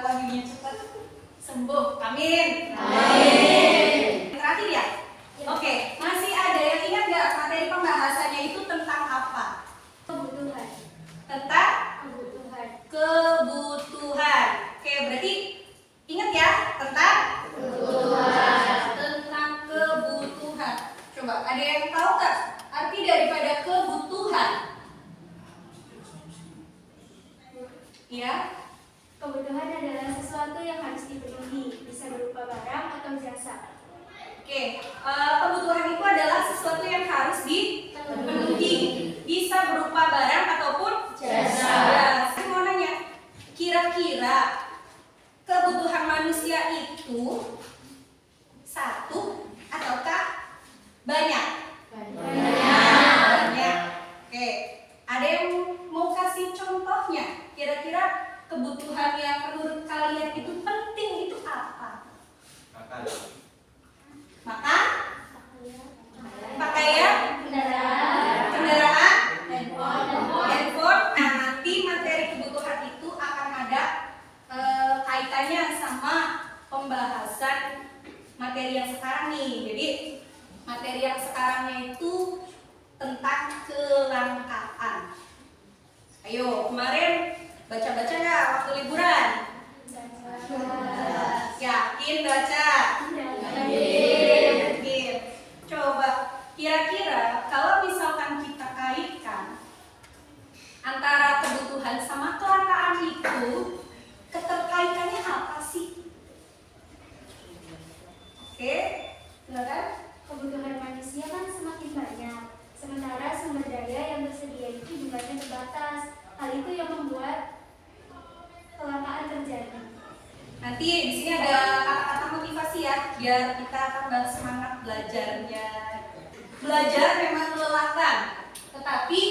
Wahyunya cepat sembuh. Amin. Amin. Terakhir ya? Oke, masih ada yang ingat nggak materi pembahasannya itu tentang apa? Kebutuhan. Tentang Kebutuhan. kebutuhan. Oke, berarti ingat ya tentang Kebutuhan. tentang kebutuhan. Coba ada yang tahu nggak arti daripada kebutuhan? Ya, Kebutuhan adalah sesuatu yang harus dipenuhi, bisa berupa barang atau jasa. oke. Kebutuhan itu adalah sesuatu yang harus dipenuhi, bisa berupa barang ataupun Jasa. Ya, saya mau nanya, kira-kira kebutuhan manusia itu satu ataukah banyak? Banyak. Oke, ada yang mau kasih contohnya? Kira-kira kebutuhan yang menurut kalian itu penting itu apa? Makan, pakaian, kendaraan, handphone. Nah, nanti materi kebutuhan itu akan ada kaitannya sama pembahasan materi yang sekarang nih. Jadi materi yang sekarangnya itu tentang kelangkaan. Ayo, kemarin baca-baca nggak waktu liburan? Yakin baca? Yakin. Coba, kira-kira kalau misalkan kita kaitkan antara kebutuhan sama kelangkaan itu, keterkaitannya apa sih? Oke, silakan. Kebutuhan manusia kan semakin banyak, sementara sumber daya yang tersedia itu jumlahnya terbatas. Hal itu yang membuat kelangkaan terjadi. Nanti di sini ada kata-kata motivasi ya, biar kita tambah semangat belajarnya. Belajar memang melelahkan, tetapi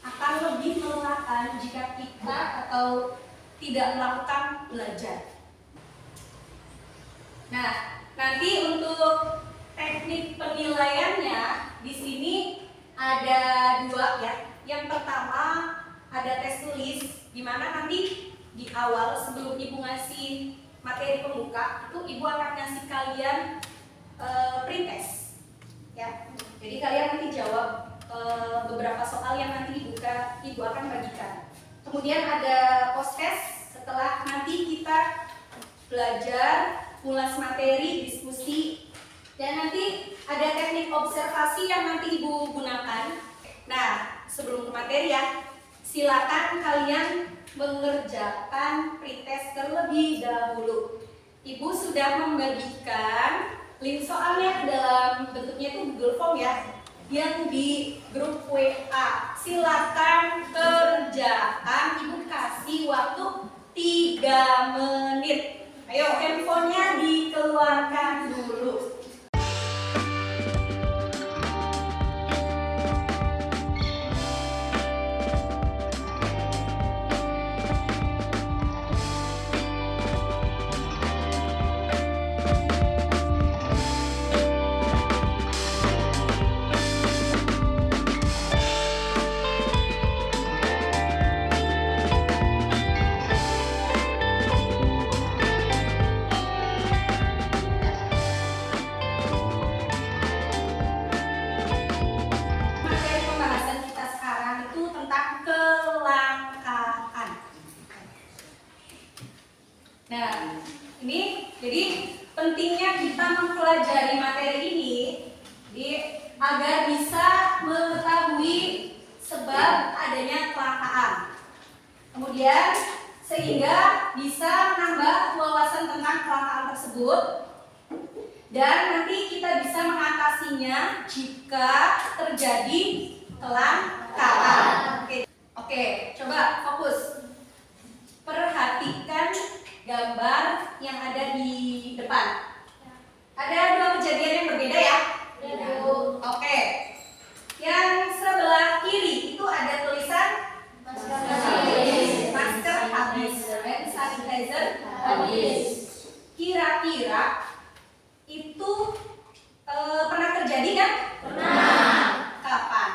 akan lebih melelahkan jika kita atau tidak melakukan belajar. Nah, nanti untuk teknik penilaiannya di sini ada dua ya. Yang pertama ada tes tulis, di mana nanti di awal sebelum ibu ngasih materi pembuka itu ibu akan ngasih kalian print test ya. Jadi kalian nanti jawab beberapa soal yang nanti ibu akan bagikan. Kemudian ada post test setelah nanti kita belajar, ulas materi, diskusi, dan nanti ada teknik observasi yang nanti ibu gunakan. Nah, sebelum ke materi ya, silakan kalian mengerjakan pretest terlebih dahulu. Ibu sudah membagikan link soalnya dalam bentuknya itu Google Form ya, yang di grup WA. Silakan kerjakan, ibu kasih waktu 3 menit. Ayo, handphonenya dikeluarkan dulu. Nah, ini jadi pentingnya kita mempelajari materi ini agar bisa mengetahui sebab adanya kelangkaan. Kemudian sehingga bisa menambah wawasan tentang kelangkaan tersebut, dan nanti kita bisa mengatasinya jika terjadi kelangkaan. Oke, coba fokus. Perhatikan gambar yang ada di depan. Ada 2 kejadian yang berbeda ya? Oke. Yang sebelah kiri itu ada tulisan masker habis, hand sanitizer habis. Kira-kira itu pernah terjadi kan? Pernah. Kapan?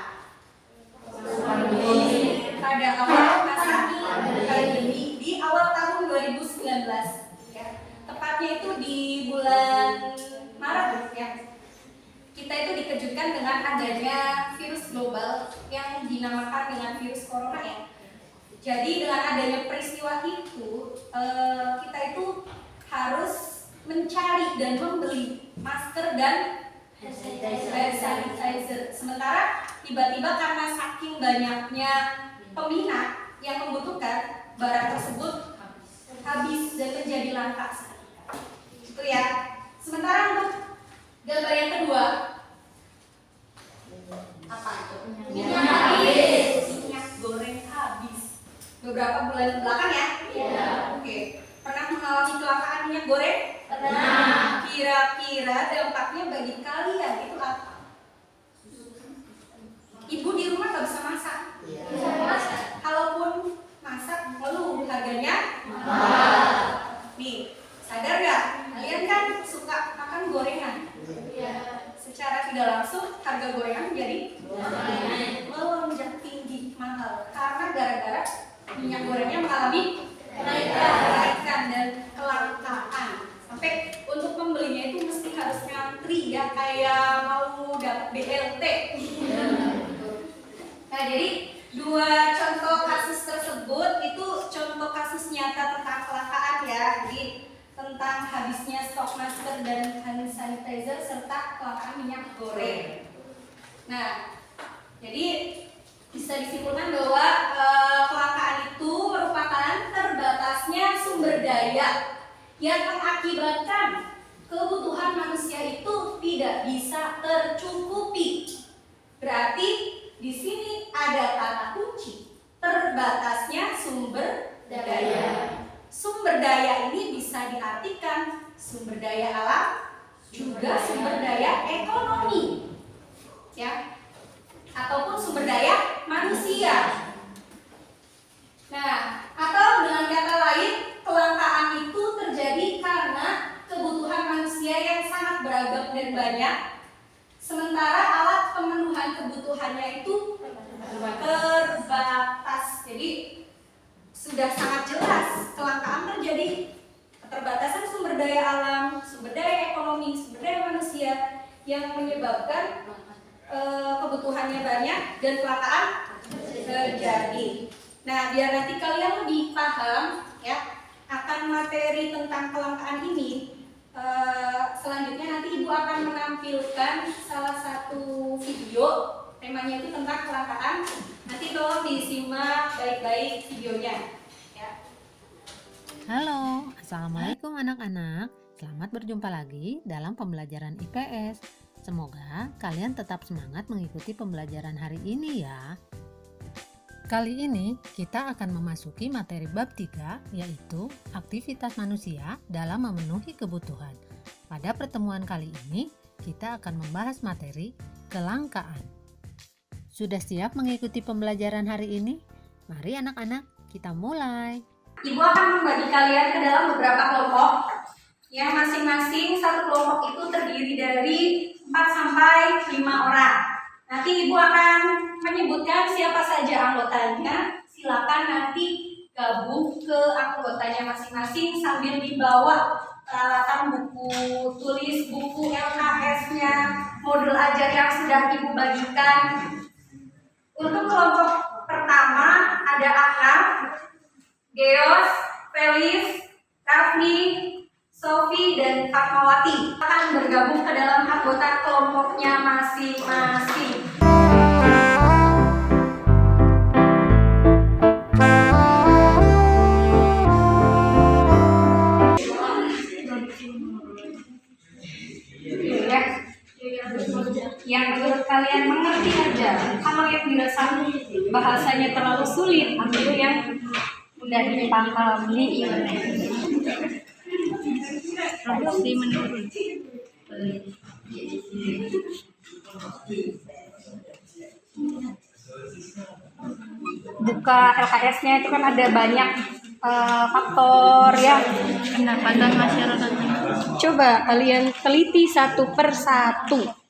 Pada awal masa pandemi di awal tahun 2019. tepatnya itu di bulan Maret ya. Kita itu dikejutkan dengan adanya virus global yang dinamakan dengan virus corona ya. Jadi dengan adanya peristiwa itu, kita itu harus mencari dan membeli masker dan hand sanitizer. Sementara tiba-tiba karena saking banyaknya peminat yang membutuhkan, barang tersebut habis dan menjadi langka seketika. Itu ya. Sementara untuk gambar yang kedua, apa itu? Minyak habis. Minyak goreng habis. Beberapa bulan belakang ya? Iya. Oke. Pernah mengalami kelangkaan minyak goreng? Pernah. Kira-kira dampaknya bagi kalian itu apa? Ibu di rumah nggak bisa masak? Iya. Masak. Kalaupun masak, lalu harganya mahal. Nih, sadar nggak? Kalian kan suka makan gorengan? Iya. Secara tidak langsung harga gorengan menjadi melonjak tinggi, mahal. Karena gara-gara minyak gorengnya mengalami kenaikan dan kelangkaan. Sampai untuk membelinya itu mesti harus ngantri ya, kayak mau dapat BLT. Nah, jadi dua contoh kasus tersebut itu contoh kasus nyata tentang kelangkaan ya. Jadi tentang habisnya stok masker dan hand sanitizer serta kelangkaan minyak goreng. Nah, jadi bisa disimpulkan bahwa kelangkaan itu merupakan terbatasnya sumber daya yang mengakibatkan kebutuhan manusia itu tidak bisa tercukupi. Berarti di sini ada kata kunci, terbatasnya sumber daya. Sumber daya ini bisa diartikan sumber daya alam juga sumber daya ekonomi, ya, ataupun sumber daya manusia. Nah, atau dengan kata lain, kelangkaan itu terjadi karena kebutuhan manusia yang sangat beragam dan banyak, sementara alat pemenuhan kebutuhannya itu terbatas. Jadi sudah sangat jelas kelangkaan terjadi, keterbatasan sumber daya alam, sumber daya ekonomi, sumber daya manusia yang menyebabkan kebutuhannya banyak dan kelangkaan terjadi. Nah, biar nanti kalian lebih paham ya akan materi tentang kelangkaan ini, selanjutnya nanti Ibu akan menampilkan salah satu video, temanya itu tentang kelangkaan. Nanti tolong disimak baik-baik videonya ya. Halo, Assalamualaikum anak-anak. Selamat berjumpa lagi dalam pembelajaran IPS. Semoga kalian tetap semangat mengikuti pembelajaran hari ini ya. Kali ini kita akan memasuki materi bab 3, yaitu aktivitas manusia dalam memenuhi kebutuhan. Pada pertemuan kali ini, kita akan membahas materi kelangkaan. Sudah siap mengikuti pembelajaran hari ini? Mari anak-anak, kita mulai. Ibu akan membagi kalian ke dalam beberapa kelompok yang masing-masing satu kelompok itu terdiri dari 4 sampai 5 orang. Nanti Ibu akan menyebutkan siapa saja anggotanya. Silakan nanti gabung ke anggotanya masing-masing sambil dibawa peralatan buku tulis, buku LKS-nya, modul ajar yang sudah Ibu bagikan. Untuk kelompok pertama ada Anna, Geos, Felis, Rafni, Sofi, dan Fatmawati akan bergabung ke dalam anggota kelompoknya masing-masing. Yang menurut kalian mengerti aja. Kalau yang dirasa bahasanya terlalu sulit, ambil yang udah dipahami. Produksi menurun. Buka LKS-nya itu kan ada banyak faktor ya. Pendapatan masyarakat. Coba kalian teliti satu per satu.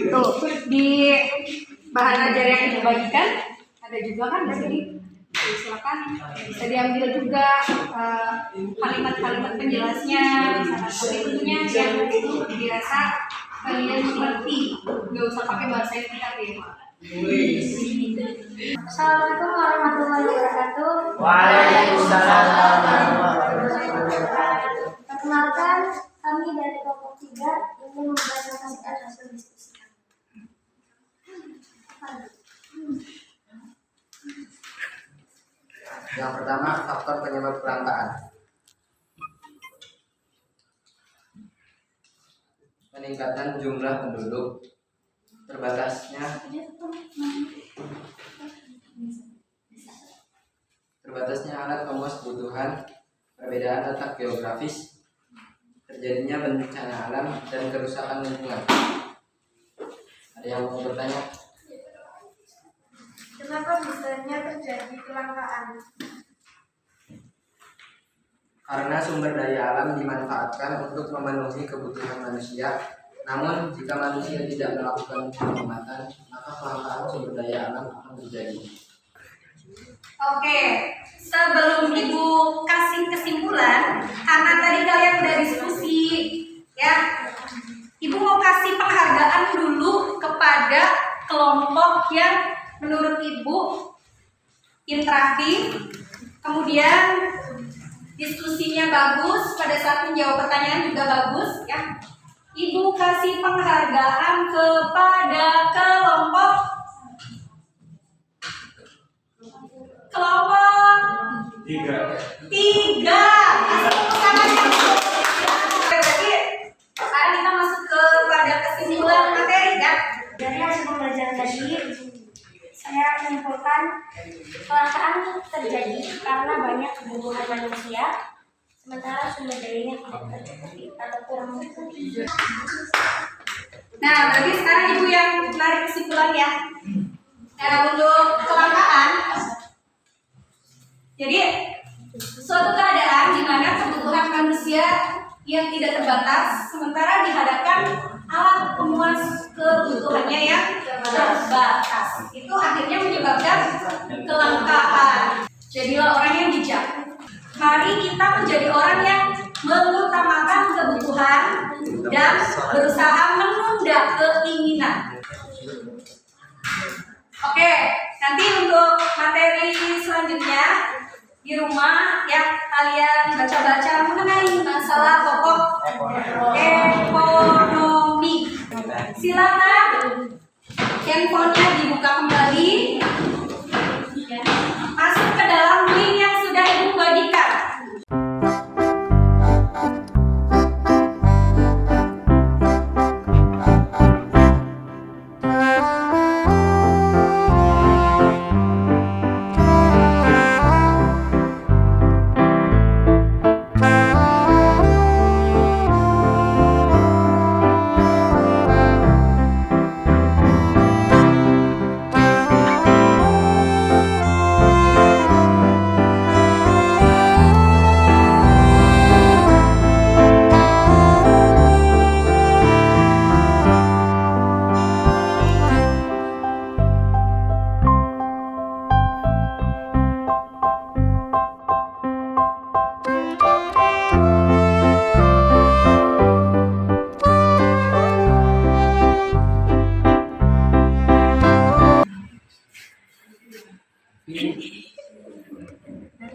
Tuh, di bahan ajar yang dibagikan ada juga kan di sini. Jadi, silakan bisa diambil juga kalimat-kalimat penjelasnya, misalkan, tapi tentunya yang dirasa kalian mengerti, nggak usah pakai bahasa yang kita ya. Assalamualaikum warahmatullahi wabarakatuh. Waalaikumsalam warahmatullahi wabarakatuh. Perkenalkan, kami dari kelompok 3 ingin mempresentasikan hasil diskusi. Yang pertama, faktor penyebab kelangkaan. Peningkatan jumlah penduduk, terbatasnya alat pemuas kebutuhan, perbedaan letak geografis, terjadinya bencana alam, dan kerusakan lingkungan. Ada yang mau bertanya? Kenapa bisanya terjadi kelangkaan? Karena sumber daya alam dimanfaatkan untuk memenuhi kebutuhan manusia, namun jika manusia tidak melakukan penghematan, maka kelangkaan sumber daya alam akan terjadi. Oke, sebelum Ibu kasih kesimpulan, karena tadi kalian udah diskusi, ya, Ibu mau kasih penghargaan dulu kepada kelompok yang menurut Ibu interaktif, kemudian diskusinya bagus, pada saat menjawab pertanyaan juga bagus, ya. Ibu kasih penghargaan kepada kelompok 3. Berarti sekarang kita masuk kepada kesimpulan materi, kan? Dari hasil pembelajaran tadi, saya menyimpulkan kelangkaan terjadi karena banyak kebutuhan manusia, sementara sumber dayanya tidak tercukupi atau kurang mencukupi. Nah, berarti sekarang Ibu yang menarik kesimpulan ya. Nah, untuk kelangkaan, jadi suatu keadaan di mana kebutuhan manusia yang tidak terbatas, sementara dihadapkan alat pemuas kebutuhannya yang terbatas. Itu akhirnya menyebabkan kelangkaan. Jadilah orang yang bijak. Mari kita menjadi orang yang mengutamakan kebutuhan dan berusaha menunda keinginan. Oke, nanti untuk materi selanjutnya di rumah ya kalian baca-baca mengenai masalah pokok ekonomi. Silakan handphonenya dibuka kembali, masuk ke dalam link yang sudah Ibu bagikan.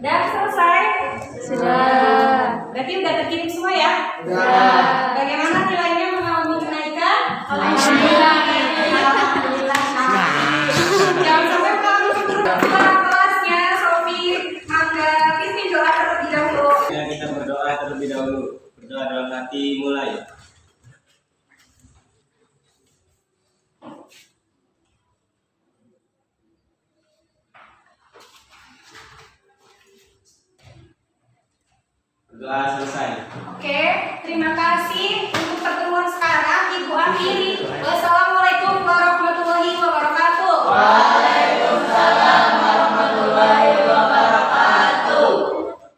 Sudah selesai? Sudah. Berarti udah terkirim semua ya? Sudah. Bagaimana nilainya mengalami kenaikan? Alhamdulillah. Alhamdulillah. Jangan sampai mengalami penurunan. Kelasnya Sofi, Mangga, pimpin doa terlebih dahulu. Ya, kita berdoa terlebih dahulu. Berdoa dalam hati mulai. Berdoa selesai. Oke, terima kasih untuk pertemuan sekarang. Ibu akhiri. Wassalamualaikum warahmatullahi wabarakatuh. Waalaikumsalam.